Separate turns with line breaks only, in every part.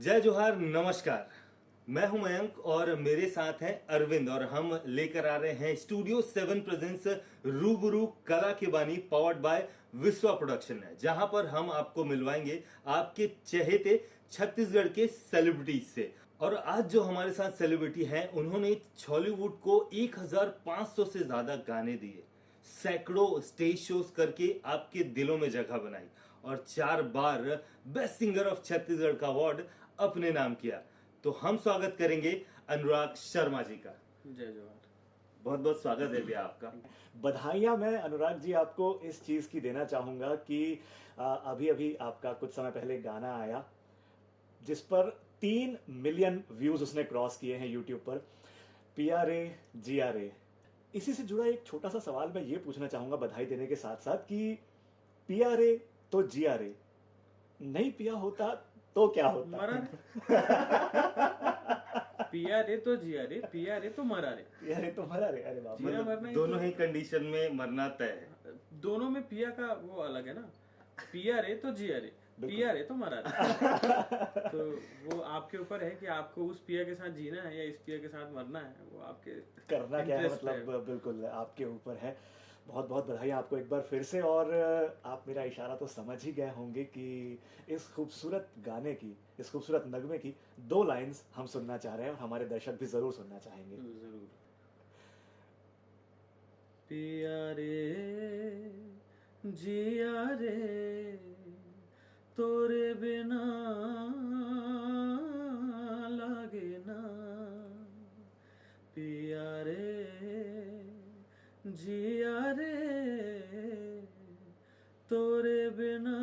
जय जोहार, नमस्कार। मैं हूं मयंक और मेरे साथ हैं अरविंद और हम लेकर आ रहे हैं स्टूडियो 7 प्रेजेंस रूबरू कला की बानी पावर्ड बाय विश्वा प्रोडक्शन है, जहां पर हम आपको मिलवाएंगे आपके चहेते छत्तीसगढ़ के सेलिब्रिटीज से। और आज जो हमारे साथ सेलिब्रिटी हैं, उन्होंने बॉलीवुड को 1500 से ज्यादा गाने दिए, सैकड़ों स्टेज शोज करके आपके दिलों में जगह बनाई और 4 बार बेस्ट सिंगर ऑफ छत्तीसगढ़ का अवार्ड अपने नाम किया। तो हम स्वागत करेंगे अनुराग शर्मा जी का।
जय जोहार।
बहुत बहुत स्वागत है भैया आपका।
बधाइयाँ मैं अनुराग जी आपको इस चीज की देना चाहूंगा कि अभी अभी आपका कुछ समय पहले गाना आया जिस पर 3 मिलियन व्यूज उसने क्रॉस किए हैं यूट्यूब पर, पिया रे जिया रे। इसी से जुड़ा एक छोटा सा सवाल मैं ये पूछना चाहूंगा बधाई देने के साथ साथ कि पिया रे तो जिया रे, नहीं पिया होता तो क्या होता?
मरा रे। पिया रे तो जिया रे, पिया रे तो मरा रे।
पिया रे तो मरा रे, अरे बाप रे।
जिया मरना ही
दोनों
तो-
ही कंडीशन में मरना तय है।
दोनों में पिया का वो अलग है ना। पिया रे तो जिया रे, पिया रे तो मरा रे। तो वो आपके ऊपर है कि आपको उस पिया के साथ जीना है या इस पिया के साथ मरना है, वो आपके
करना क्या है,
interest पे
मतलब बिल्कुल आपके ऊपर है। बहुत बहुत बधाई आपको एक बार फिर से। और आप मेरा इशारा तो समझ ही गए होंगे कि इस खूबसूरत गाने की, इस खूबसूरत नगमे की 2 लाइंस हम सुनना चाह रहे हैं और हमारे दर्शक भी जरूर सुनना चाहेंगे।
जरूर। पिया रे जिया रे, तोरे बिना लागे ना। पिया रे जिया रे, तोरे बिना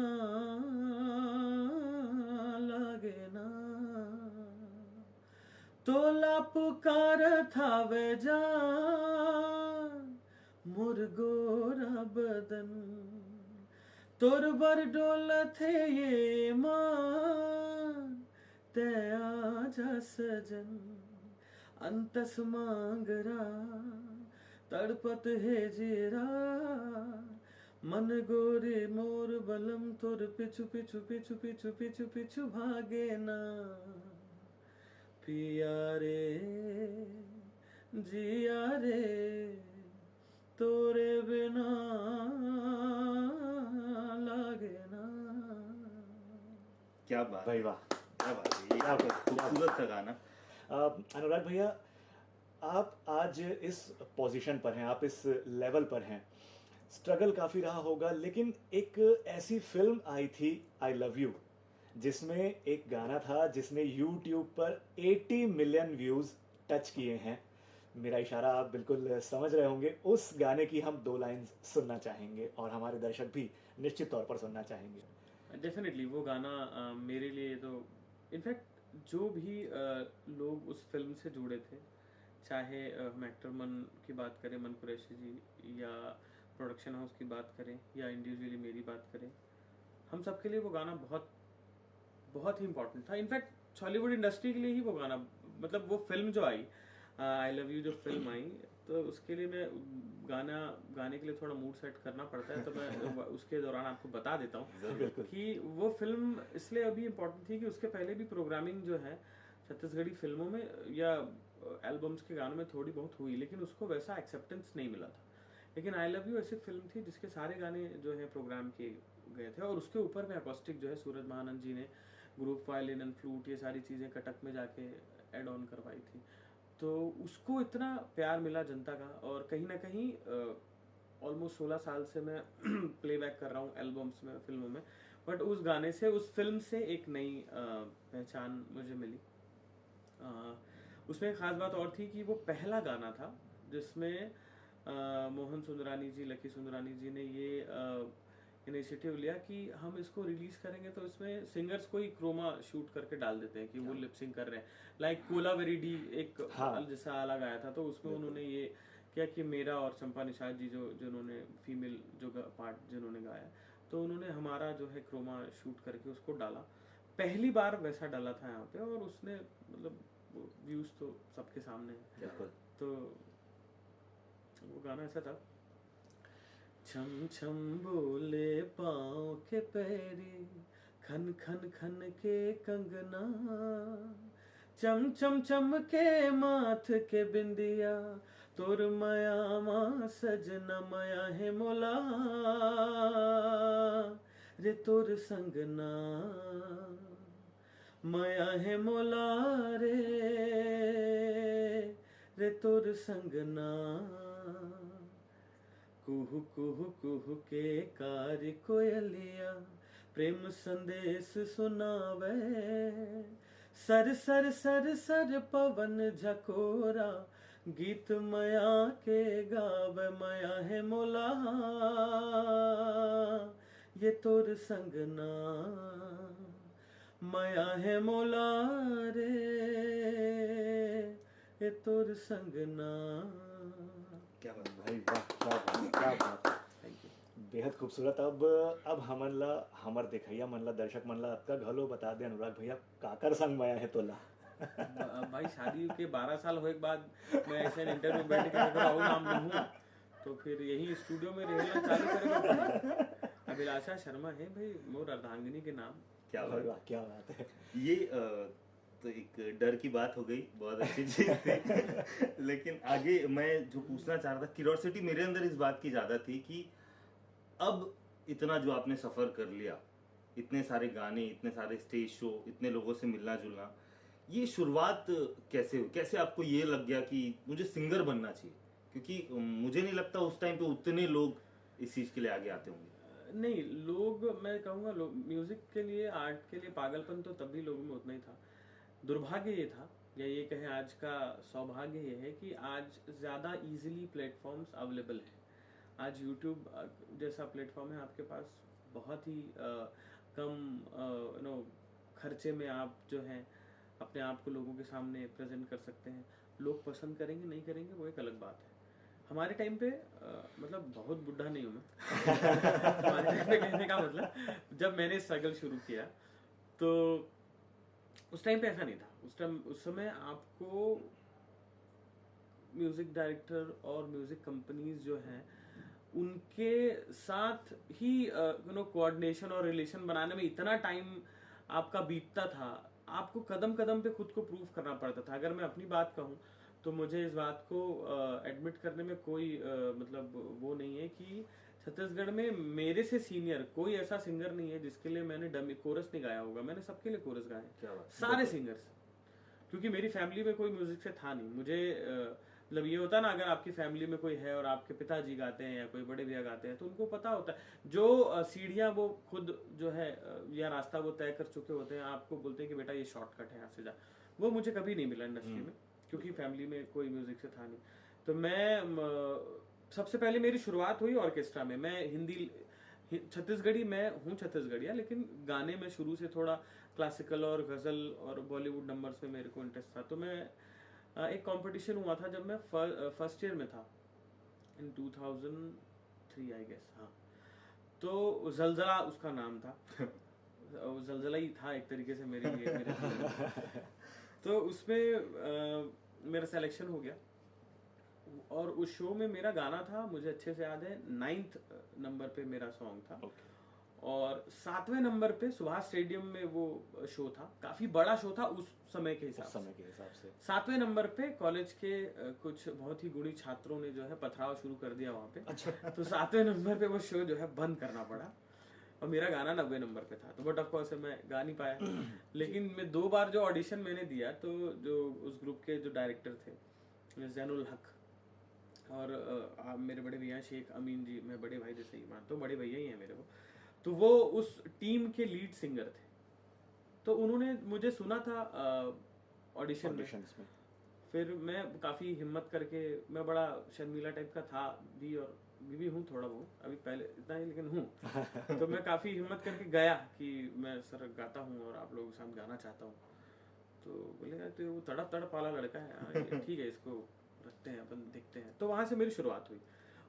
लागे ना। तोला पुकार थावे जान, मुरगोरा बदन, तोर बर डोल थे ये मान, ते आजा सजन। अंतस मांगरा तड़पत है जीरा, मन गोरे मोर बलम, तोर पिछु पिछु पिछु पिछु पिछु पिछु भागे ना। पिया रे जिया रे, तोरे बिना लागे ना।
क्या बात,
भाई वाह।
क्या बात है, ये खूबसूरत सा गाना।
अनुराग भैया, आप आज इस पोजीशन पर हैं, आप इस लेवल पर हैं। स्ट्रगल काफी रहा होगा, लेकिन एक ऐसी फिल्म आई थी आई लव यू, जिसमें एक गाना था जिसने यूट्यूब पर 80 मिलियन व्यूज टच किए हैं। मेरा इशारा आप बिल्कुल समझ रहे होंगे। उस गाने की हम 2 लाइंस सुनना चाहेंगे और हमारे दर्शक भी निश्चित तौर पर सुनना चाहेंगे।
डेफिनेटली वो गाना मेरे लिए तो इनफैक्ट जो भी लोग उस फिल्म से जुड़े थे, चाहे हम एक्टर मन की बात करें, मन कुरैशी जी, या प्रोडक्शन हाउस की बात करें, या इंडिविजुअली मेरी बात करें, हम सबके लिए वो गाना बहुत बहुत ही इम्पोर्टेंट था। इनफैक्ट हॉलीवुड इंडस्ट्री के लिए ही वो गाना, मतलब वो फिल्म जो आई आई लव यू, जो फिल्म आई, तो उसके लिए मैं गाना गाने के लिए थोड़ा मूड सेट करना पड़ता है, तो मैं उसके दौरान आपको बता देता हूँ कि वो फिल्म इसलिए अभी इम्पोर्टेंट थी कि उसके पहले भी प्रोग्रामिंग जो है छत्तीसगढ़ी फिल्मों में या एल्बम्स के गानों में थोड़ी बहुत हुई, लेकिन उसको वैसा एक्सेप्टेंस नहीं मिला था। लेकिन आई लव यू ऐसी फिल्म थी जिसके सारे गाने जो है प्रोग्राम किए गए थे, और उसके ऊपर में अकॉस्टिक जो है सूरज महानंद जी ने ग्रुप वायलिन एंड फ्लूट, ये सारी चीज़ें कटक में जाके एड ऑन करवाई थी। तो उसको इतना प्यार मिला जनता का, और कहीं ना कहीं ऑलमोस्ट 16 साल से मैं प्लेबैक कर रहा हूँ एल्बम्स में, फिल्मों में, बट उस गाने से, उस फिल्म से एक नई पहचान मुझे मिली। उसमें एक खास बात और थी कि वो पहला गाना था जिसमें मोहन सुंदरानी जी, लकी सुंदरानी जी ने ये इनिशिएटिव लिया कि हम इसको रिलीज करेंगे तो इसमें सिंगर्स को ही क्रोमा शूट करके डाल देते हैं कि वो लिपसिंग कर रहे हैं। लाइक कोलावेरी डी एक जैसा अलग आया था, तो उसमें उन्होंने ये किया कि मेरा और चंपा निषाद जी जो जिन्होंने फीमेल जो पार्ट जिन्होंने गाया, तो उन्होंने हमारा जो है क्रोमा शूट करके उसको डाला। पहली बार वैसा डाला था यहाँ पे, और उसने मतलब व्यूज तो सबके सामने है। तो वो गाना ऐसा था, छम छम बोले पाँव के पैरी, खन खन खन के कंगना, चम चम चम के माथ के बिंदिया, तोर माया माँ सजना माया है मोला, रे तोर संगना माया है मोला रे, रे तोर संगना। कुहू कुहू कुहू के कार कोयलिया, प्रेम संदेश सुनावे, सर सर सर सर पवन झकोरा, गीत माया के गावे, माया है मोला ये तोर संगना, माया है मोला रे ये तोर संगना।
क्या बात
भाई वाह, क्या बात, क्या बात।
Thank you.
बेहद खूबसूरत। अब हमनला हमर देखैया मनला दर्शक मनला आपका घलो बता दे अनुराग भैया काकर संग माया है तोला।
भाई शादी के 12 साल होए के बाद मैं ऐसे इंटरव्यू में बैठ के अगर आऊँ नाम लूँ तो फिर यही स्टूडियो में रहना चालू करेगा। अभिलाषा शर्मा है भाई मोर अर्धांगिनी के नाम।
क्या
भाई
बात
वाह, क्या बात है।
ये तो एक डर की बात हो गई, बहुत अच्छी चीज थी। लेकिन आगे मैं जो पूछना चाह रहा था, क्यूरियोसिटी मेरे अंदर इस बात की ज्यादा थी कि अब इतना जो आपने सफर कर लिया, इतने सारे गाने, इतने सारे स्टेज शो, इतने लोगों से मिलना जुलना, ये शुरुआत कैसे हुई? कैसे आपको ये लग गया कि मुझे सिंगर बनना चाहिए? क्योंकि मुझे नहीं लगता उस टाइम पे उतने लोग इस चीज के लिए आगे आते होंगे।
नहीं, लोग मैं कहूँगा लोग म्यूजिक के लिए, आर्ट के लिए पागलपन तो तभी लोगों में उतना ही था। दुर्भाग्य ये था, या ये कहें आज का सौभाग्य ये है कि आज ज़्यादा इजीली प्लेटफॉर्म्स अवेलेबल हैं। आज यूट्यूब जैसा प्लेटफॉर्म है आपके पास, बहुत ही कम खर्चे में आप जो है अपने आप को लोगों के सामने प्रेजेंट कर सकते हैं। लोग पसंद करेंगे नहीं करेंगे वो एक अलग बात है। हमारे टाइम पे मतलब बहुत बुढ़ा नहीं हूँ मैं हमारे टाइम पे कहने का मतलब जब मैंने स्ट्रगल शुरू किया तो उस टाइम पे ऐसा नहीं था। उस समय आपको म्यूजिक डायरेक्टर और म्यूजिक कंपनीज जो हैं उनके साथ ही कोऑर्डिनेशन और रिलेशन बनाने में इतना टाइम आपका बीतता था, आपको कदम कदम पे खुद को प्रूव करना पड़ता था। अगर मैं अपनी बात कहूँ तो मुझे इस बात को एडमिट करने में कोई मतलब वो नहीं है कि छत्तीसगढ़ में मेरे से सीनियर कोई ऐसा सिंगर नहीं है जिसके लिए मैंने डमी कोरस नहीं गाया होगा। मैंने सबके लिए कोरस गाए,
क्या बात।
सारे सिंगर्स, क्योंकि मेरी फैमिली में कोई म्यूजिक से था नहीं। मुझे मतलब ये होता ना, अगर आपकी फैमिली में कोई है और आपके पिताजी गाते हैं या कोई बड़े भैया गाते हैं तो उनको पता होता है जो सीढ़ियाँ वो खुद जो है या रास्ता वो तय कर चुके होते हैं, आपको बोलते हैं कि बेटा ये शॉर्टकट है, यहाँ से जा। वो मुझे कभी नहीं मिला इंडस्ट्री में, क्योंकि फैमिली में कोई म्यूजिक से था नहीं। तो मैं सबसे पहले मेरी शुरुआत हुई ऑर्केस्ट्रा में। मैं हिंदी छत्तीसगढ़ी, मैं हूँ छत्तीसगढ़िया, लेकिन गाने में शुरू से थोड़ा क्लासिकल और गज़ल और बॉलीवुड नंबर्स में मेरे को इंटरेस्ट था। तो मैं एक कंपटीशन हुआ था जब मैं फर्स्ट ईयर में था, इन 2003 आई गेस, हाँ। तो जलजला उसका नाम था जलजला ही था एक तरीके से मेरे लिए तो उसमें मेरा सिलेक्शन हो गया और उस शो में मेरा गाना था, मुझे अच्छे से याद है, 9th नंबर पे मेरा सॉन्ग था। और 7वें नंबर पे सुभाष स्टेडियम में वो शो था, काफी बड़ा शो था उस समय के हिसाब से। 7वें नंबर पे कॉलेज के कुछ बहुत ही गुणी छात्रों ने जो है पथराव शुरू कर दिया वहाँ पे। अच्छा। तो 7वें नंबर पे वो शो जो है बंद करना पड़ा और मेरा गाना 90 नंबर पे था। तो बट ऑफ कोर्स मैं गा नहीं पाया, लेकिन मैं 2 बार जो ऑडिशन मैंने दिया तो जो उस ग्रुप के जो डायरेक्टर थे जैनुल हक और मेरे बड़े भैया शेख अमीन जी, मैं बड़े भाई जैसे ही मानता हूँ, बड़े भैया ही हैं मेरे को, तो वो उस टीम के लीड सिंगर थे। तो उन्होंने मुझे सुना था ऑडिशन में। फिर मैं काफ़ी हिम्मत करके, मैं बड़ा शर्मीला टाइप का था भी और भी हूँ थोड़ा बहुत, अभी पहले इतना ही लेकिन हूँ तो मैं काफ़ी हिम्मत करके गया कि मैं सर गाता हूँ और आप लोगों के साथ गाना चाहता हूँ। तो बोले तो वो तड़प तड़प वाला लड़का है, ठीक है इसको रखते हैं अपन, देखते हैं। तो वहाँ से मेरी शुरुआत हुई।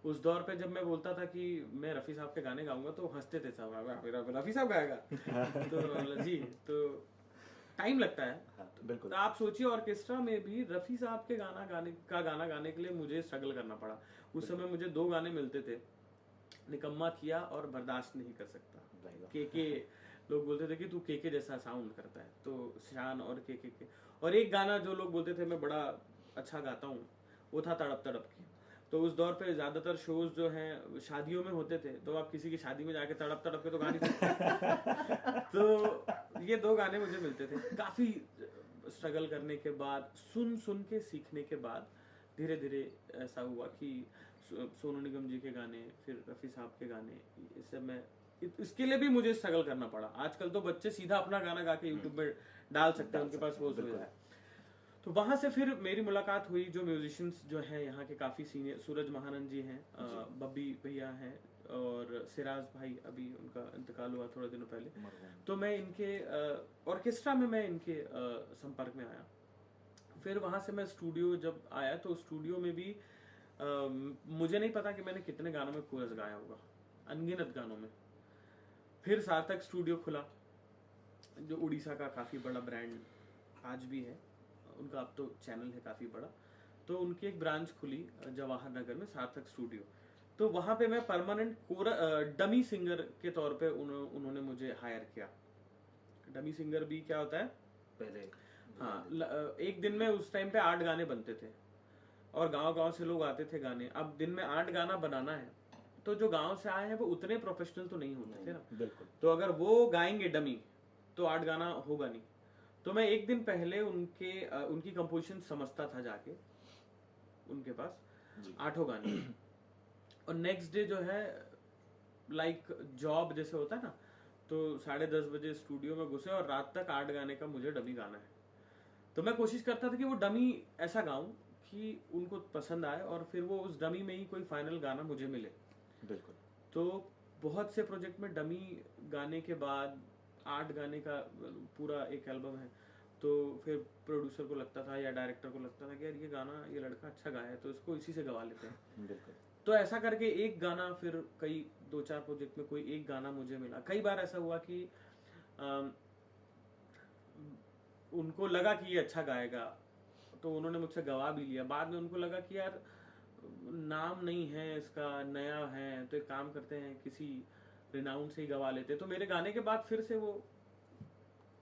उस दौर पे जब मैं बोलता था कि मैं रफ़ी साहब के गाने गाऊंगा तो हंसते थे सब, रफ़ी साहब गाएगा तो जी, तो टाइम लगता है।
तो बिल्कुल।
तो आप सोचिए ऑर्केस्ट्रा में भी रफ़ी साहब के गाना गाने के लिए मुझे स्ट्रगल करना पड़ा। उस समय मुझे 2 गाने मिलते थे, निकम्मा किया और बर्दाश्त नहीं कर सकता। के लोग बोलते थे कि तू केके जैसा साउंड करता है, तो शान और के। और एक गाना जो लोग बोलते थे मैं बड़ा अच्छा गाता हूँ, वो था तड़प तड़प की। तो उस दौर पे ज्यादातर शोज जो हैं शादियों में होते थे, तो आप किसी की शादी में जाके तड़प तड़प के तो गा नहीं सकते। तो ये 2 गाने मुझे मिलते थे। काफी स्ट्रगल करने के बाद, सुन सुन के सीखने के बाद धीरे धीरे ऐसा हुआ कि सोनू निगम जी के गाने, फिर रफ़ी साहब के गाने, इससे मैं इसके लिए भी मुझे स्ट्रगल करना पड़ा। आजकल तो बच्चे सीधा अपना गाना गा के यूट्यूब में डाल सकते हैं, उनके पास वो सुविधा है। तो वहां से फिर मेरी मुलाकात हुई जो म्यूजिशियंस जो हैं यहाँ के काफी सीनियर, सूरज महानंद जी हैं, बब्बी भैया हैं, और सिराज भाई, अभी उनका इंतकाल हुआ थोड़े दिनों पहले। तो मैं इनके ऑर्केस्ट्रा में मैं इनके संपर्क में आया। फिर वहां से मैं स्टूडियो जब आया, तो स्टूडियो में भी मुझे नहीं पता कि मैंने कितने गानों में कोरस गाया होगा, अनगिनत गानों में। फिर सार्थक स्टूडियो खुला, जो उड़ीसा का काफी बड़ा ब्रांड आज भी है, उनका अब तो चैनल है काफी बड़ा। तो उनकी एक ब्रांच खुली जवाहर नगर में, सार्थक स्टूडियो। तो वहां पे मैं परमानेंट डमी सिंगर के तौर पे उन्होंने मुझे हायर किया। डमी सिंगर भी क्या होता है
पहले?
हाँ, एक दिन में उस टाइम पे 8 गाने बनते थे, और गांव-गांव से लोग आते थे गाने। अब दिन में 8 गाना बनाना है, तो जो गांव से आए हैं वो उतने प्रोफेशनल तो नहीं होते थे ना।
बिल्कुल।
तो अगर वो गाएंगे डमी, तो 8 गाना होगा नहीं। तो मैं एक दिन पहले उनकी कंपोजिशन समझता था जाके उनके पास, 8 गाने। और नेक्स्ट डे जो है, लाइक जॉब जैसे होता है ना, तो 10:30 बजे स्टूडियो में घुसे और रात तक 8 गाने का मुझे डमी गाना है। तो मैं कोशिश करता था कि वो डमी ऐसा गाऊं कि उनको पसंद आए, और फिर वो उस डमी में ही कोई फाइनल गाना मुझे मिले।
बिल्कुल।
तो बहुत से प्रोजेक्ट में डमी गाने के बाद 8 गाने का पूरा एक एल्बम है। तो फिर प्रोड्यूसर को लगता था या डायरेक्टर को लगता था कि यार ये गाना, ये लड़का अच्छा गाया है, तो इसको इसी से गवा लेते हैं।
बिल्कुल।
तो ऐसा करके एक गाना, फिर कई 2-4 प्रोजेक्ट में कोई एक गाना मुझे मिला। कई बार ऐसा हुआ कि उनको लगा कि ये अच्छा गाएगा, तो उन्होंने मुझसे गवा भी लिया। बाद में उनको लगा कि यार नाम नहीं है इसका, नया है, तो एक काम करते हैं किसी रिनाउंड से ही गवा लेते हैं। तो मेरे गाने के बाद फिर से वो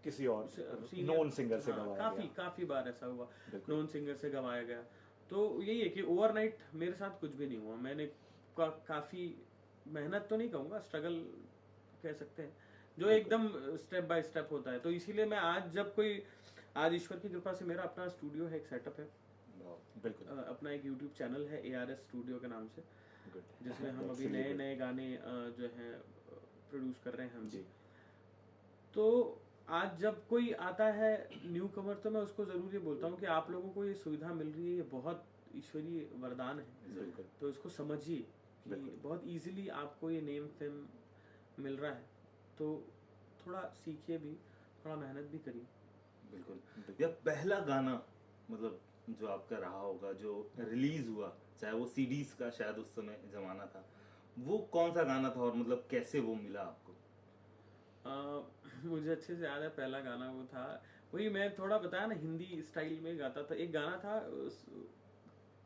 किसी और नॉन सिंगर से गवाया गया।
काफी बार ऐसा हुआ,
बिल्कुल।
नॉन सिंगर से गवाया गया। तो यही है कि ओवरनाइट मेरे साथ कुछ भी नहीं हुआ। मैंने काफी मेहनत तो नहीं कहूंगा, स्ट्रगल कह सकते हैं, जो एकदम स्टेप बाय स्टेप होता है। तो इसीलिए मैं आज ईश्वर की कृपा से मेरा अपना स्टूडियो है, एक सेटअप है।
बिल्कुल।
अपना एक यूट्यूब चैनल है ARS स्टूडियो के नाम से, जिसमें हम अभी नए गाने जो हैं प्रोड्यूस कर रहे हैं हम जी। तो आज जब कोई आता है न्यू कमर, तो मैं उसको जरूर ये बोलता हूँ कि आप लोगों को ये सुविधा मिल रही है, ये बहुत ईश्वरीय वरदान है। तो इसको समझिए कि बहुत इजीली आपको ये नेम फेम मिल रहा है, तो थोड़ा सीखिए भी, थोड़ा मेहनत भी करिए।
बिल्कुल। या पहला गाना मतलब जो आपका रहा होगा, जो रिलीज हुआ, चाहे वो सीडीज का शायद उस समय जमाना था, वो कौन सा गाना था और मतलब कैसे वो मिला आपको?
मुझे अच्छे से याद है, पहला गाना वो था, वही मैं थोड़ा बताया ना, हिंदी स्टाइल में गाता था। एक गाना था,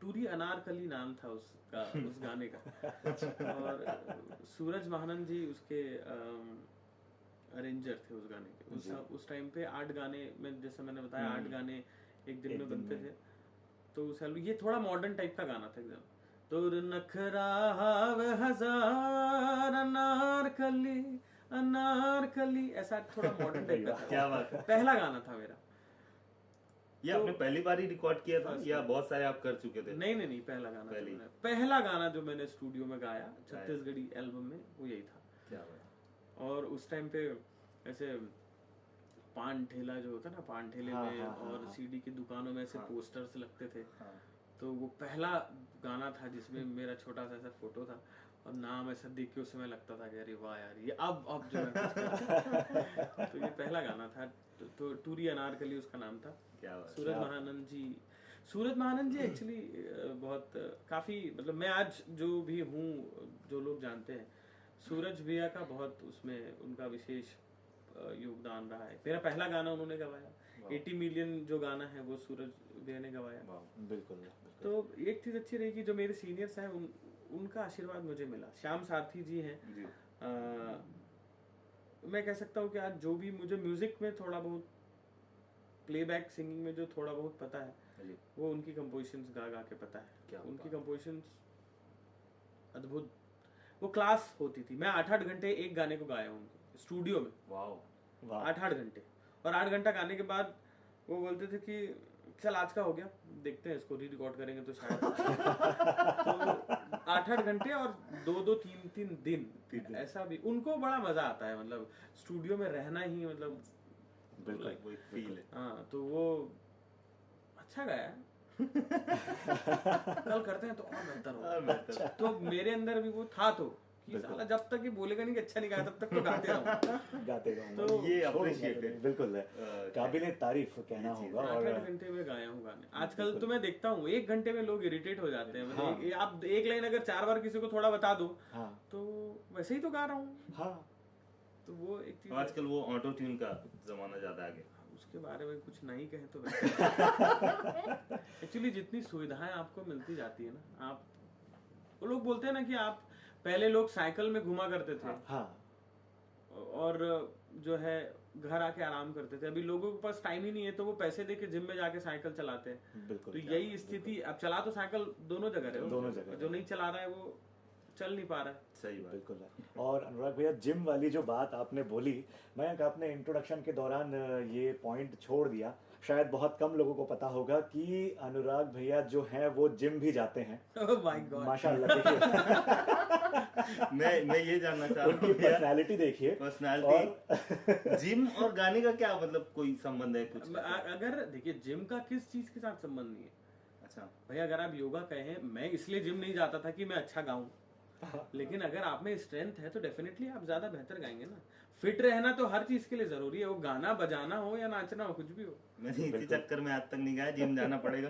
टूरी अनारकली नाम था उसका, उस गाने का। और सूरज महानंद जी उसके अरेंजर थे उस गाने के। उस टाइम पे 8 गाने में, जैसे मैंने बताया, 8 गाने एक दिन में बनते थे। तो ये थोड़ा मॉडर्न टाइप का गाना था एकदम। तोर नखरा हजार अनारकली, ऐसा थोड़ा मॉडर्न टाइप का था।
क्या बात है।
पहला गाना था मेरा।
ये आपने पहली बार ही रिकॉर्ड किया था या बहुत सारे आप कर चुके थे?
नहीं, पहला गाना। पहला गाना जो मैंने स्टूडियो में गाया छत्तीसगढ़ी एल्बम में, वो यही था।
क्या बात।
और उस टाइम पे ऐसे पान ठेला जो होता है ना, पान ठेले में और सीडी की दुकानों में ऐसे पोस्टर्स लगते थे। तो वो पहला गाना था जिसमें मेरा छोटा सा ऐसा फोटो था, और नाम ऐसा देख के उस समय लगता था कि अरे वाह यार, ये अब जो है तो ये पहला गाना था। तो टूरी अनारकली उसका नाम था।
क्या बात।
सूरज महानंद जी एक्चुअली बहुत काफी, मतलब मैं आज जो भी हूँ, जो लोग जानते हैं, सूरज भैया का बहुत उसमें उनका विशेष योगदान रहा है। मेरा पहला गाना उन्होंने गवाया, 80 मिलियन जो गाना है वो सूरज भैया ने गवाया।
बिल्कुल।
तो एक चीज अच्छी रही कि जो मेरे सीनियर्स हैं उनका आशीर्वाद मुझे मिला। श्याम सारथी जी हैं, मैं कह सकता हूँ कि आज जो भी मुझे म्यूजिक में थोड़ा बहुत, प्लेबैक सिंगिंग में जो थोड़ा बहुत पता है,
जी।
वो उनकी कंपोजिशंस गा गा के पता है।
क्या
उनकी
बात।
कंपोजिशंस अद्भुत, वो क्लास होती थी। मैं 8-8 घंटे एक गाने को गाया हूँ स्टूडियो में,
वाओ।
वाह
8-8 घंटे। और 8 घंटा गाने के बाद वो बोलते थे कि चल आज का हो गया, देखते हैं इसको री रिकॉर्ड करेंगे तो शायद तो 8-8 घंटे और 2-2 3-3 दिन ऐसा भी उनको बड़ा मजा आता है, मतलब स्टूडियो में रहना ही, मतलब
बिल्कुल
वो फील है।
हाँ, तो वो अच्छा गाया। कल करते हैं तो और बेहतर होगा।
बेहतर।
तो मेरे अंदर भी वो था, तो कि
बिल्कुल।
साला जब तक ये बोलेगा नहीं कि अच्छा नहीं गाया तब तक तो गाते रहो।
गाते रहूंगा
तो
ये
छोड़
appreciated।
गाते- बिल्कुल है, काबिले तारीफ कहना
ये चीज़
होगा।
आठ
और
आठ घंटे में गाया हूँ गाने। आजकल तो मैं देखता हूँ 1 घंटे में लोग इरिटेट हो जाते हैं, मतलब
हाँ।
आप एक लाइन अगर 4 बार किसी को थोड़ा बता दो
हाँ
तो वैसे ही तो गा रहा हूँ।
हाँ
तो वो एक चीज
तो आजकल वो ऑटो ट्यून का जमाना ज्यादा आ गया।
उसके बारे में कुछ नहीं कहे तो एक्चुअली जितनी सुविधाएं आपको मिलती जाती है ना, आप, वो लोग बोलते हैं ना कि आप, पहले लोग साइकिल में घुमा करते थे
हाँ
और जो है घर आके आराम करते थे। अभी लोगों के पास टाइम ही नहीं है तो वो पैसे दे के जिम में जाके साइकिल चलाते हैं।
बिल्कुल
तो यही स्थिति, अब चला तो साइकिल दोनों जगह रहे हो,
दोनों जगह।
जो नहीं चला रहा है वो चल नहीं पा रहा है।
सही बात।
बिल्कुल है। और अनुराग भैया, जिम वाली जो बात आपने बोली, मयंक आपने इंट्रोडक्शन के दौरान ये पॉइंट छोड़ दिया। शायद बहुत कम लोगों को पता होगा कि अनुराग भैया जो हैं वो जिम भी जाते हैं।
ओह माय गॉड,
माशाल्लाह देखिए
मैं ये जानना चाह रहा
उनकी
हूँ
पर्सनैलिटी देखिए।
पर्सनालिटी, जिम और गाने का क्या मतलब कोई संबंध है कुछ?
अगर देखिए जिम का किस चीज के साथ संबंध नहीं है
अच्छा।
भैया। अगर आप योगा कहें, मैं इसलिए जिम नहीं जाता था कि मैं अच्छा गाऊं, लेकिन अगर आप में स्ट्रेंथ है तो डेफिनेटली आप ज्यादा बेहतर गाएंगे ना। फिट रहना तो हर चीज के लिए जरूरी है, वो गाना बजाना हो या नाचना हो, कुछ भी हो।
मैंने इसी चक्कर में आज तक नहीं गाया, जिम जाना पड़ेगा।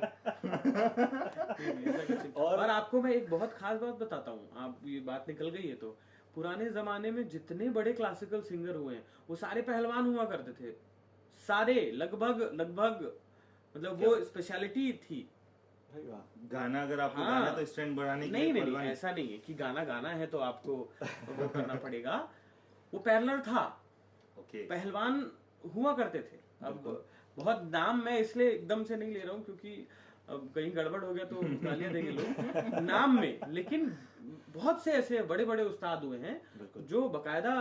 और आपको मैं एक बहुत खास बात बताता हूँ, आप ये बात निकल गई है तो, पुराने जमाने में जितने बड़े क्लासिकल सिंगर हुए हैं वो सारे पहलवान हुआ करते थे, सारे लगभग, मतलब वो स्पेशलिटी थी।
भाई वाह।
गाना अगर आपको
हाँ।
गाना है तो स्ट्रेंथ बढ़ाने के
नहीं
लिए
नहीं,
पहलवान-
ऐसा नहीं है कि गाना गाना है तो आपको वो करना पड़ेगा। वो पैरेलल था,
ओके।
पहलवान हुआ करते थे। अब बहुत नाम मैं इसलिए एकदम से नहीं ले रहा हूँ क्योंकि अब कहीं गड़बड़ हो गया तो गालियां देंगे लोग नाम में, लेकिन बहुत से ऐसे बड़े बड़े उस्ताद हुए हैं
बिल्कुल।
जो बकायदा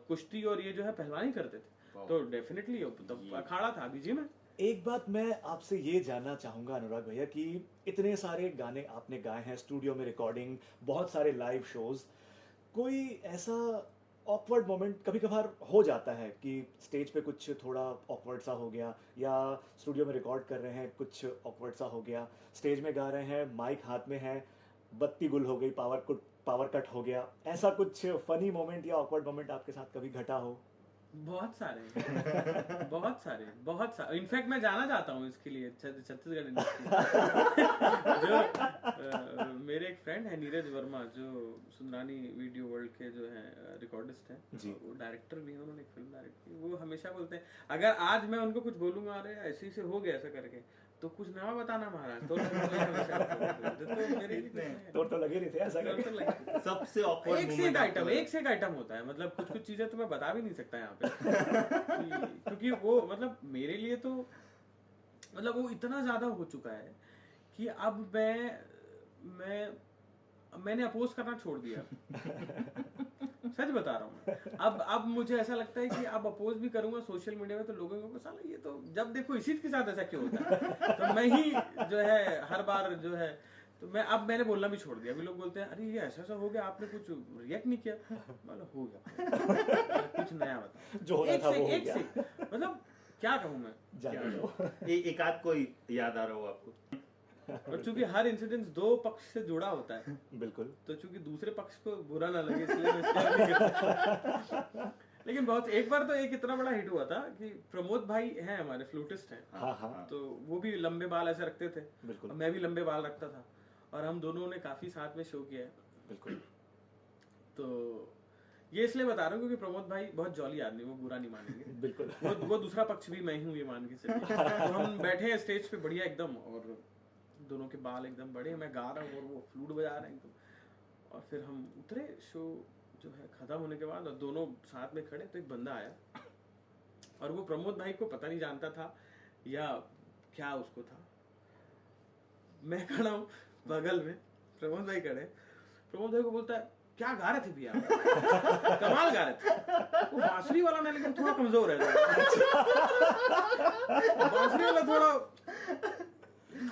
कुश्ती और ये जो है पहलवानी करते थे।
वाह।
तो डेफिनेटली अखाड़ा था अभी जी में।
एक बात मैं आपसे ये जानना चाहूंगा अनुराग भैया कि इतने सारे गाने आपने गाए हैं, स्टूडियो में रिकॉर्डिंग, बहुत सारे लाइव शोज, कोई ऐसा ऑकवर्ड मोमेंट कभी कभार हो जाता है कि स्टेज पे कुछ थोड़ा ऑकवर्ड सा हो गया, या स्टूडियो में रिकॉर्ड कर रहे हैं कुछ ऑकवर्ड सा हो गया, स्टेज में गा रहे हैं, माइक हाथ में है, बत्ती गुल हो गई, पावर कट हो गया, ऐसा कुछ फनी मोमेंट या ऑकवर्ड मोमेंट आपके साथ कभी घटा हो?
बहुत सारे बहुत सारे इनफैक्ट मैं जाना चाहता हूँ इसके लिए छत्तीसगढ़ इंडस्ट्री। जो मेरे एक फ्रेंड है नीरज वर्मा, जो सुंदरानी वीडियो वर्ल्ड के जो है रिकॉर्डिस्ट हैं
जी।
वो डायरेक्टर भी हैं, उन्होंने एक फिल्म डायरेक्ट की। वो हमेशा बोलते हैं अगर आज मैं उनको कुछ बोलूंगा अरे ऐसे से हो गया ऐसा करके तो कुछ नया बताना महाराज, तो मेरे लिए
तो लगे नहीं थे ऐसा करके?
सबसे awkward
एक से
moment
एक आइटम,
आपको
एक से एक आइटम होता है, मतलब कुछ कुछ चीजें तो मैं बता भी नहीं सकता यहाँ पे क्योंकि वो मतलब मेरे लिए तो मतलब वो इतना ज्यादा हो चुका है कि अब मैंने अपोज करना छोड़ दिया। सच बता रहा हूँ। अब मुझे ऐसा लगता है कि अब अपोज भी करूंगा सोशल मीडिया में तो लोगों को साला ये तो जब देखो इसी के साथ ऐसा क्यों होता है, तो मैं ही जो है हर बार जो है, तो मैंने बोलना भी छोड़ दिया। अभी लोग बोलते हैं अरे ये ऐसा हो गया, आपने कुछ रिएक्ट नहीं किया। मतलब हो गया कुछ नया बता,
जो होना था वो हो गया।
मतलब क्या कहूँ मैं।
जाने दो।
एक आध कोई याद आ रहा हो आपको?
और चूंकि हर इंसिडेंट दो पक्ष से जुड़ा होता है,
बिल्कुल।
तो चूंकि दूसरे पक्ष को बुरा ना लगे इसलिए मैं शेयर नहीं करता। लेकिन बहुत एक बार तो एक इतना बड़ा हिट हुआ था कि प्रमोद भाई हैं हमारे फ्लूटिस्ट हैं,
हाँ हाँ
तो वो भी लंबे बाल ऐसे रखते थे,
बिल्कुल
और मैं भी लंबे बाल रखता था, और हम दोनों ने काफी साथ में शो किया है।
बिल्कुल।
तो ये इसलिए बता रहा हूँ क्योंकि प्रमोद भाई बहुत जॉली आदमी, वो बुरा नहीं मानेंगे।
बिल्कुल।
वो दूसरा पक्ष भी मैं हूँ ये मान के चलिए। तो हम बैठे हैं स्टेज पे बढ़िया एकदम, और दोनों के बाल एकदम बड़े, मैं गा रहा हूँ और वो फ्लूट बजा रहे हैं एकदम, और फिर हम उतरे शो जो है खत्म होने के बाद और दोनों साथ में खड़े, तो एक बंदा आया और वो प्रमोद भाई को पता नहीं जानता था या क्या उसको था। मैं खड़ा हूँ बगल में, प्रमोद भाई खड़े, प्रमोद भाई को बोलता है क्या गा रहे थे भैया? कमाल गा रहे थे। वो बांसुरी वाला ना लेकिन थोड़ा कमजोर है, बांसुरी वाला थोड़ा,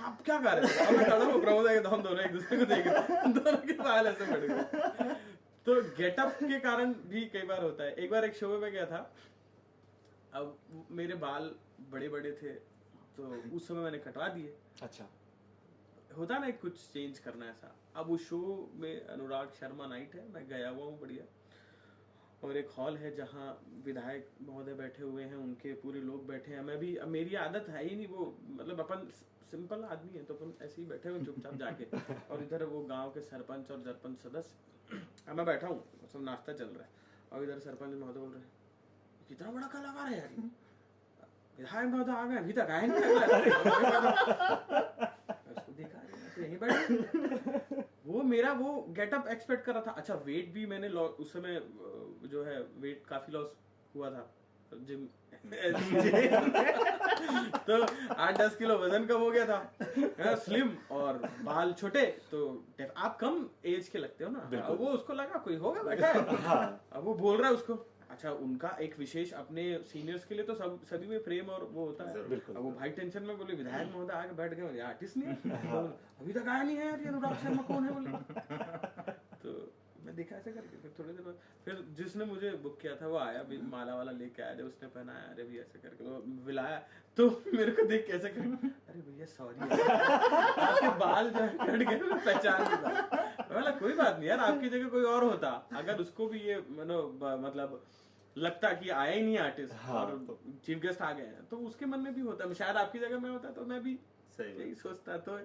आप क्या गा रहे थे? और मैं खड़ा हूँ, प्रमोद भाई हम दोनों एक दूसरे को देख रहे, दोनों के बाल ऐसे पड़ गए। तो गेटअप के कारण भी कई बार होता है। एक बार एक शो में गया था, अब मेरे बाल बड़े बड़े थे तो उस समय मैंने कटवा दिए।
अच्छा,
होता ना कुछ चेंज करना ऐसा। अब उस शो में अनुराग शर्मा नाइट है, मैं गया हुआ हूँ बढ़िया, और एक हॉल है जहाँ विधायक महोदय बैठे हुए हैं, उनके पूरे लोग बैठे हैं। मैं भी, अब मेरी आदत है ही नहीं वो, मतलब अपन सिंपल आदमी है तो अपन ऐसे ही बैठे हुए चुपचाप जाके, और इधर वो गांव के सरपंच और सरपंच सदस्य, अब मैं बैठा हूँ, सब नाश्ता चल रहा है, और इधर सरपंच महोदय बोल रहे हैं कितना बड़ा कलाकार है यार, विधायक महोदय आ गए, अभी तक आए नहीं। उसको देखा तो यहीं बैठे, वो मेरा वो गेटअप एक्सपेक्ट कर रहा था। अच्छा, वेट भी मैंने उस समय जो है वेट काफी लॉस हुआ था जिम तो 8-10 किलो वजन कम हो गया था, स्लिम और बाल छोटे, तो आप कम एज के लगते हो ना। अब वो उसको लगा कोई होगा बैठा है, अब वो बोल रहा है उसको। अच्छा, उनका एक विशेष अपने सीनियर्स के लिए तो सब सभी में प्रेम और वो होता है। अब वो भाई टेंशन में बोले विधायक महोदय आके बैठ गए, ये आर्टिस्ट नहीं है, अभी तक आया नहीं है यार, ये अनुराग शर्मा कौन है बोले। तो मैं देखा ऐसे करके, फिर थोड़ी देर बाद फिर जिसने मुझे बुक किया था वो आया, माला वाला लेके आया, जब उसने पहनाया, अरे भैया ऐसे करके वो विलाया, तो मेरे को देख कैसे कर, अरे भैया सॉरी आपके बाल जो है कट गए, मैं पहचान नहीं पाया। बोला कोई बात नहीं यार, आपकी जगह कोई और होता, अगर उसको भी ये मतलब लगता कि आया ही नहीं आर्टिस्ट,
हाँ,
और चीफ गेस्ट आ गए हैं, तो उसके मन में भी होता, शायद आपकी जगह में होता तो मैं भी यही सोचता। तो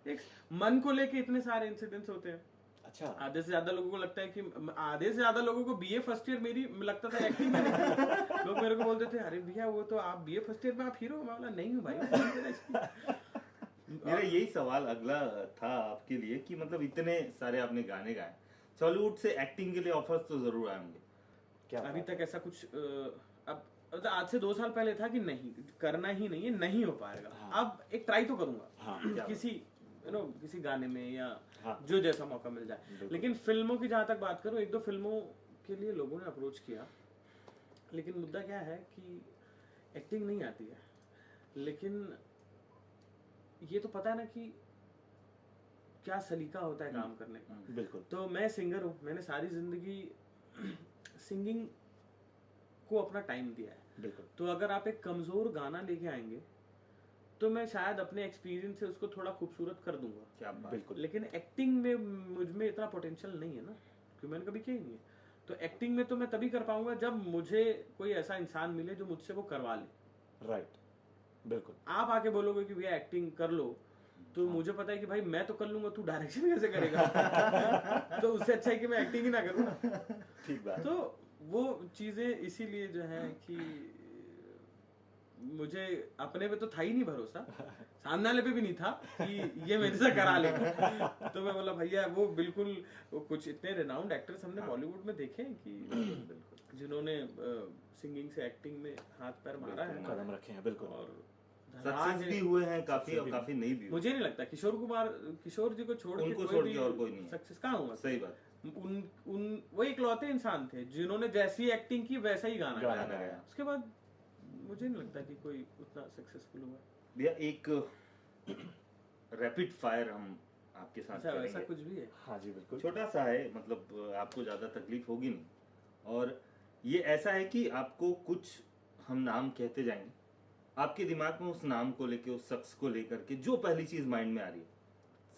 एक मन को लेके इतने सारे इंसिडेंट्स होते हैं।
अच्छा,
आधे से ज्यादा लोगों को लगता है कि, आधे से ज्यादा लोगों को बीए फर्स्ट ईयर मेरी लगता था एक्टिंग में नहीं। लोग मेरे को बोलते थे अरे भैया वो तो आप बीए फर्स्ट ईयर में आप हीरो। मैं बोला नहीं हूँ भाई।
मेरा यही सवाल अगला था आपके लिए कि मतलब इतने सारे आपने गाने गाए, बॉलीवुड से एक्टिंग के लिए ऑफर्स तो जरूर आए होंगे,
क्या अभी तक ऐसा कुछ अब आज से 2 साल पहले था कि नहीं करना ही नहीं है, नहीं हो पाएगा।
हाँ।
अब एक ट्राई तो करूंगा,
हाँ,
किसी किसी गाने में या
हाँ,
जो जैसा मौका मिल जाए। लेकिन फिल्मों की जहां तक बात करूं, 1-2 फिल्मों के लिए लोगों ने अप्रोच किया, लेकिन मुद्दा क्या है कि एक्टिंग नहीं आती है, लेकिन ये तो पता है ना कि क्या सलीका होता है काम करने का।
बिल्कुल।
तो मैं सिंगर हूँ, मैंने सारी जिंदगी सिंगिंग को अपना टाइम दिया है।
बिल्कुल।
तो अगर आप एक कमजोर गाना लेके आएंगे तो मैं शायद अपने एक्सपीरियंस से उसको थोड़ा खूबसूरत कर दूंगा।
क्या बात।
बिल्कुल।
लेकिन एक्टिंग में मुझ में इतना पोटेंशियल नहीं है ना, क्योंकि मैंने कभी किया ही नहीं है। तो एक्टिंग में तो मैं तभी कर पाऊंगा जब मुझे कोई ऐसा इंसान मिले जो मुझसे वो करवा ले।
राइट, बिल्कुल।
आप आके बोलोगे कि भैया एक्टिंग कर लो, तो मुझे पता है कि भाई मैं तो कर लूंगा, तू डायरेक्शन कैसे करेगा। तो उससे अच्छा है कि मैं एक्टिंग ही ना करूँ ना।
ठीक बात।
तो वो चीजें इसीलिए जो है कि मुझे अपने पे तो था ही नहीं भरोसा, सामने वाले पे भी नहीं था कि ये मेरे से करा लेगा। तो मैं बोला भैया वो बिल्कुल, वो कुछ इतने रिनाउंड एक्टर्स हमने बॉलीवुड में देखे हैं कि बिल्कुल जिन्होंने सिंगिंग से एक्टिंग में हाथ पैर मारा है,
कदम रखे हैं, बिल्कुल।
और
सक्सेस भी हुए हैं काफी और काफी नहीं भी हुए।
मुझे नहीं लगता किशोर जी को छोड़
उनको
के
छोड़ के और कोई नहीं
सक्सेस कहाँ हुआ।
सही बात।
वो इकलौते इंसान थे जिन्होंने जैसी एक्टिंग की वैसा ही गाना
गाया।
उसके बाद मुझे नहीं लगता कि कोई उतना सक्सेसफुल हुआ।
भैया एक रैपिड फायर हम आपके साथ
अच्छा,
करेंगे।
ऐसा कुछ भी है?
हाँ जी, बिल्कुल।
छोटा सा है, मतलब आपको ज्यादा तकलीफ होगी नहीं, और ये ऐसा है कि आपको कुछ हम नाम कहते जाएंगे, आपके दिमाग में उस नाम को लेके, उस शख्स को लेकर के जो पहली चीज माइंड में आ रही है,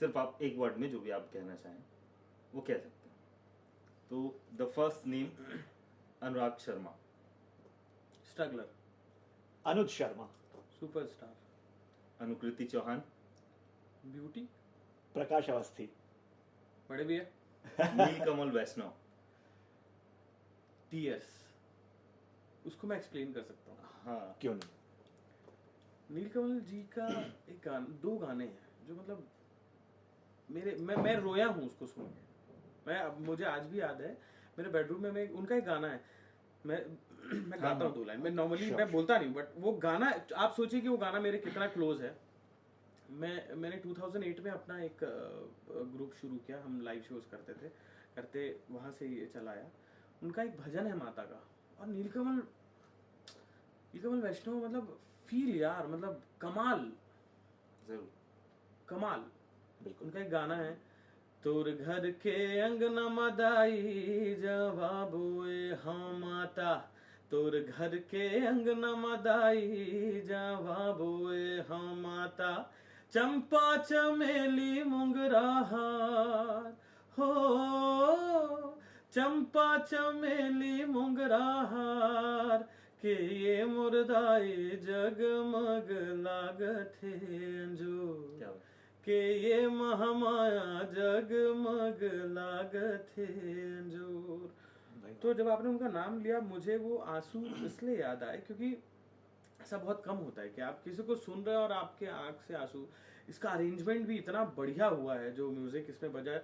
सिर्फ आप एक वर्ड में जो भी आप कहना चाहें वो कह सकते हैं। तो the first name Anurag Sharma.
Struggler.
Anuj Sharma.
Superstar.
Anukriti Chauhan.
Beauty.
Prakash Awasthi.
बड़े भैया।
नीलकमल वैष्णव।
टीयर्स। उसको मैं एक्सप्लेन कर सकता हूँ।
हाँ,
क्यों नहीं।
नीलकमल जी का एक गाना, 2 गाने हैं जो मतलब मैं रोया हूँ उसको सुन के। मुझे आज भी याद है, मेरे बेडरूम में मैं उनका एक गाना है, मैं गाता हूँ 2 लाइन, मैं नॉर्मली
Sure.
मैं बोलता नहीं, बट वो गाना आप सोचिए कि वो गाना मेरे कितना क्लोज है। मैंने 2008 में अपना एक ग्रुप शुरू किया, हम लाइव शोज करते वहाँ से ये चला आया। उनका एक भजन है माता का, और नीलकमल वैष्णव, मतलब फील यार, मतलब कमाल
जरूर।
कमाल।
बिल्कुल।
उनका एक गाना है, तोर घर के अंगना मदाई जवाबोए हाँ माता, तोर घर के अंगना मदाई जवाबोए हाँ माता, चंपा चमेली मोगरा हार हो, चंपा चमेली मोगरा हार के ये मुर्दाई जगमग लागथे अंजूर,
क्या बात।
के ये महामाया जगमग लागथे अंजूर।
भाई
तो जब आपने उनका नाम लिया, मुझे वो आंसू इसलिए याद आए क्योंकि ऐसा बहुत कम होता है कि आप किसी को सुन रहे हो और आपके आंख से आंसू। इसका अरेंजमेंट भी इतना बढ़िया हुआ है, जो म्यूजिक इसमें बजा है,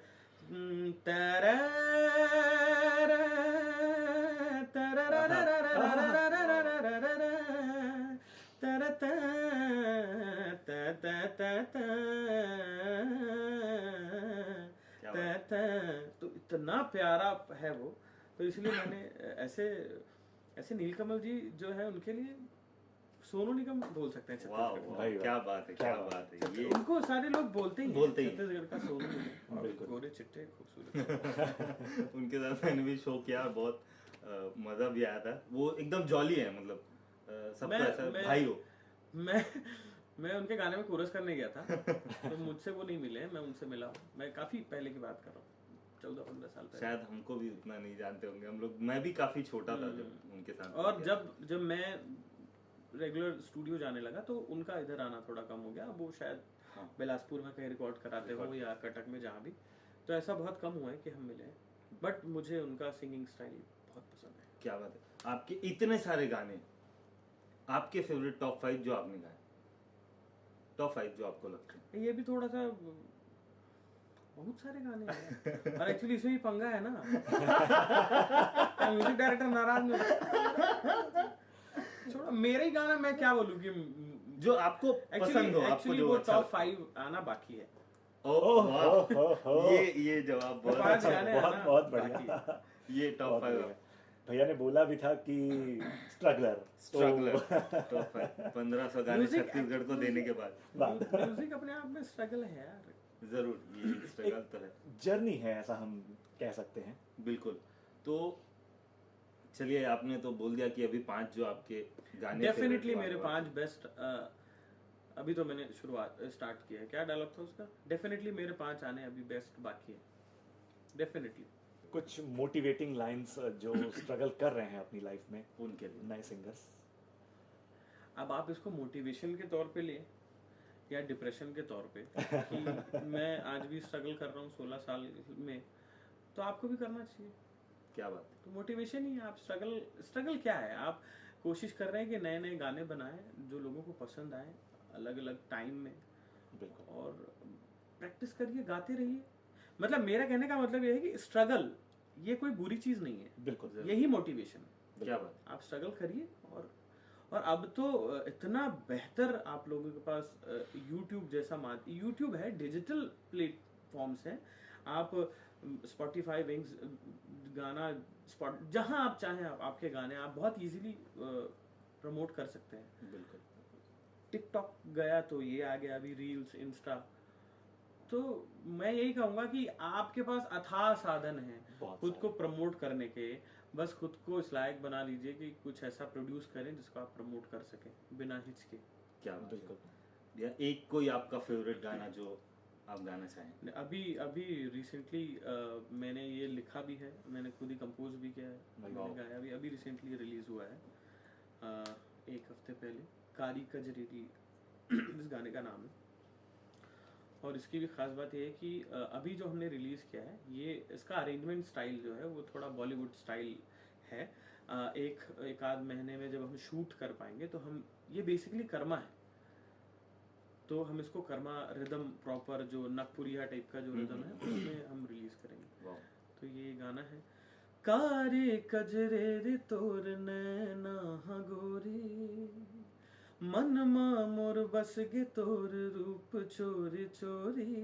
तो इतना प्यारा है वो। तो इसलिए मैंने ऐसे नीलकमल जी जो है, उनके लिए सोनू निगम बोल सकते हैं
वाह
छत्तीसगढ़ में।
वाह, क्या बात है, क्या
क्या
बात है ये।
उनको सारे लोग बोलते ही हैं,
बोलते ही।
छत्तीसगढ़ का सोनू निगम, और
बिल्कुल।
गोरे चिट्टे खूबसूरत।
उनके साथ मैंने भी शो किया, बहुत मजा भी आया था। वो एकदम जॉली है, मतलब सबको ऐसा भाई हो।
मैं उनके गाने में कोरस करने गया था, तो मुझसे वो नहीं मिले, मैं उनसे मिला हूँ। मैं काफी पहले की बात कर रहा हूँ, 14-15 साल पहले।
शायद हमको भी उतना नहीं जानते होंगे हम लोग। मैं भी काफी छोटा था जब उनके साथ।
और जब मैं रेगुलर स्टूडियो जाने लगा, तो उनका इधर आना थोड़ा कम हो गया। अब वो शायद
हाँ।
बिलासपुर में कहीं रिकॉर्ड कराते हो, या कटक में, जहाँ भी। तो ऐसा बहुत कम हुआ है कि हम मिले। बट मुझे उनका सिंगिंग स्टाइल बहुत पसंद है।
क्या बात है। आपके इतने सारे गाने, आपके फेवरेट टॉप 5 जो आपने गाए, टॉप 5 जो आपको लगते हैं?
ये भी थोड़ा सा, बहुत सारे गाने हैं, और एक्चुअली इसमें भी पंगा है ना। म्यूजिक डायरेक्टर नाराज में, छोड़ो, मेरा ही गाना, मैं क्या बोलूं कि
जो आपको पसंद हो, आपको
एक्चुअली
जो
वो
अच्छा
टॉप
लगता है।
5 आना बाकी है।
ओह वाह, ये जवाब बहुत
5
अच्छा
गाने
है।
बहुत
आना
बहुत
बाकी
बढ़िया।
है।
ये टॉप
बहुत
5
बढ़िया। भैया ने बोला भी था कि स्ट्रगलर
टॉप 5 1500 गाने
Music
छत्तीसगढ़ को देने के बाद।
म्यूजिक अपने आप में स्ट्रगल है यार।
जरूर, ये स्ट्रगल तो है,
जर्नी है, ऐसा हम कह सकते हैं।
बिल्कुल। तो चलिए, आपने तो बोल दिया कि अभी 5 जो आपके गाने
डेफिनेटली
favorite
मेरे
वाले
5 बेस्ट, अभी तो मैंने स्टार्ट किया है। क्या डायलॉग था उसका? डेफिनेटली मेरे 5 आने अभी बेस्ट बाकी है, डेफिनेटली।
कुछ मोटिवेटिंग लाइंस जो स्ट्रगल कर रहे हैं अपनी लाइफ में,
उनके लिए।
नए सिंगर्स।
अब आप इसको मोटिवेशन के तौर पे ले या डिप्रेशन के तौर पे, कि मैं आज भी स्ट्रगल कर रहा हूँ 16 साल में, तो आपको भी करना चाहिए।
क्या बात है।
तो मोटिवेशन ही है। आप स्ट्रगल क्या है? आप कोशिश कर रहे हैं कि नए नए गाने बनाएं जो लोगों को पसंद आए, अलग अलग टाइम में,
बिल्कुल।
और प्रैक्टिस करिए, गाते रहिए। मतलब मेरा कहने का मतलब ये है कि स्ट्रगल ये कोई बुरी चीज नहीं है,
बिल्कुल।
यही मोटिवेशन।
क्या बात है।
आप स्ट्रगल करिए, और अब तो इतना बेहतर आप लोगों के पास YouTube जैसा YouTube है, डिजिटल प्लेटफॉर्म्स हैं। आप स्पॉटिफाई, विंग्स, गाना स्पॉट, जहां आप चाहें आपके गाने आप बहुत इजीली प्रमोट कर सकते हैं।
बिल्कुल।
टिकटॉक गया तो ये आ गया, अभी रील्स, इंस्टा। तो मैं यही कहूंगा कि आपके पास अथाह साधन है
बहुत
खुद
सारे।
को प्रमोट करने के। बस खुद को इस लायक बना लीजिए कि कुछ ऐसा प्रोड्यूस करें जिसको आप प्रमोट कर सकें बिना हिचके।
क्या बात है।
बिल्कुल।
या एक कोई आपका फेवरेट गाना जो आप गाना चाहें?
अभी रिसेंटली मैंने ये लिखा भी है, मैंने खुद ही कंपोज भी किया है, मैंने गाया भी। अभी रिसेंटली रिलीज हुआ है 1 हफ्ते पहले, कारी कजरेरी इस गाने का नाम है। और इसकी भी खास बात ये है कि अभी जो हमने रिलीज किया है, ये इसका अरेंजमेंट स्टाइल जो है वो थोड़ा बॉलीवुड स्टाइल है। एक आध महीने में जब हम शूट कर पाएंगे तो हम, ये बेसिकली कर्मा है, तो हम इसको कर्मा रिदम प्रॉपर, जो नागपुरिया टाइप का जो रिदम है, उसमें हम रिलीज करेंगे।
वाह।
तो ये गाना है। कारी कजरेरी तोर नैना गोरी मन मा मोर बस गे तोर रूप चोरी चोरी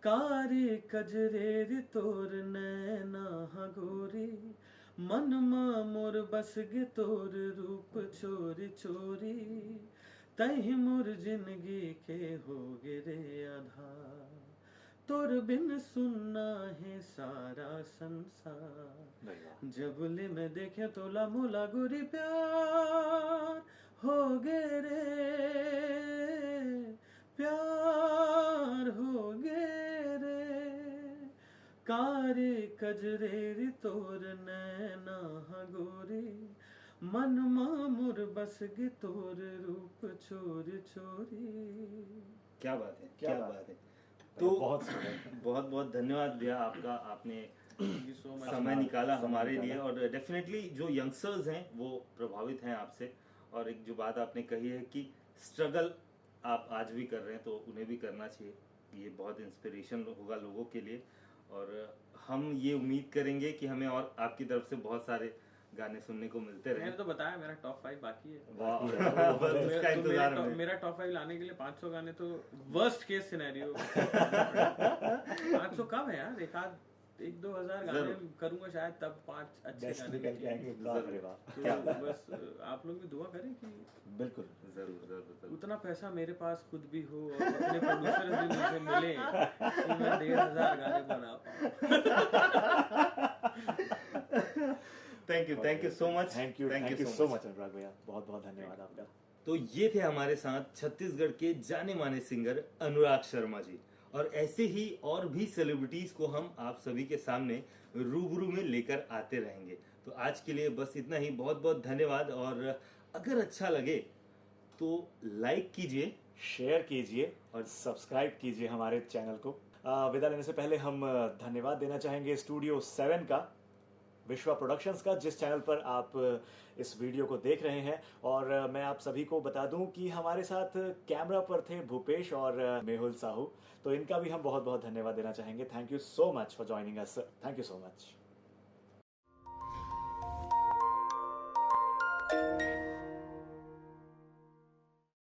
कारी कजरेरी तोर नैना गोरी मन मा मोर बस गे तोर रूप चोरी चोरी तही मोर जिंदगी के हो गे रे आधार तोर बिन सुनना है सारा संसार जबले में देखे तोला मोला गोरी प्यार हो गे रे प्यार हो गे रे कारी कजरेरी तोर नैना गोरी मन मा मोर बस गे तोर रूप चोरी चोरी।
क्या बात है,
क्या
क्या
बात
बात है। तो
बहुत सुंदर।
बहुत बहुत धन्यवाद भैया आपका, आपने
Thank you so much.
समय निकाला
समय
हमारे
निकाला।
लिए। और डेफिनेटली जो यंगस्टर्स हैं वो प्रभावित हैं आपसे। और एक जो बात आपने कही है कि स्ट्रगल आप आज भी कर रहे हैं तो उन्हें भी करना चाहिए, ये बहुत इंस्पिरेशन होगा लोगों के लिए। और हम ये उम्मीद करेंगे कि हमें और आपकी तरफ से बहुत सारे गाने सुनने को मिलते
मैंने
रहे।
तो बताया मेरा टॉप 5 बाकी है।
वाह,
बाकी है।
बस
तो
उसका इंतजार हमें।
मेरा टॉप 5 लाने के लिए 500 गाने तो वर्स्ट केस सिनेरियो 500 कम है यार, एक दो हजार गाने
जरूर।
करूंगा शायद, तब 5 अच्छे
बेस्ट
गाने
निकल के आएंगे।
निकलेंगे।
बाप रे बाप,
तो
क्या बात।
बस आप लोग भी दुआ करें कि
बिल्कुल
जरूर जरूर जरूर।
उतना पैसा मेरे पास खुद भी हो और उतने प्रोड्यूसर भी मुझे मिले कि मैं 1,500 गाने बना पाऊँ।
Thank you so much.
Thank you so much Anurag भैया, बहुत बहुत धन्यवाद आपका।
तो ये थे हमारे साथ छत्तीसगढ़ के जाने माने सिंगर अनुराग शर्मा जी। और ऐसे ही और भी सेलिब्रिटीज को हम आप सभी के सामने रूबरू में लेकर आते रहेंगे। तो आज के लिए बस इतना ही, बहुत बहुत धन्यवाद। और अगर अच्छा लगे तो लाइक कीजिए,
शेयर कीजिए और सब्सक्राइब कीजिए हमारे चैनल को। विदा लेने से पहले हम धन्यवाद देना चाहेंगे स्टूडियो 7 का, विश्वा प्रोडक्शंस का, जिस चैनल पर आप इस वीडियो को देख रहे हैं। और मैं आप सभी को बता दूं कि हमारे साथ कैमरा पर थे भूपेश और मेहुल साहू, तो इनका भी हम बहुत बहुत धन्यवाद देना चाहेंगे। Thank you so much for joining us, thank you so much.